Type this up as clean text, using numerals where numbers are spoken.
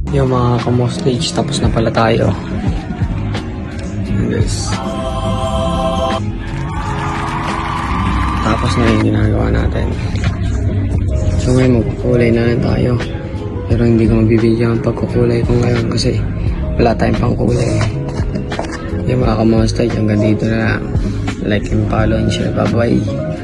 Yung mga kamo-stage, tapos na pala tayo. Guys. Tapos na yung ginagawa natin. So ngayon magkukulay na lang tayo. Pero hindi ko mabibigyan ang pagkukulay ko ngayon kasi wala tayong pangkulay. Yung mga kamo-stage, hanggang dito na lang. Like and follow and share. Bye bye.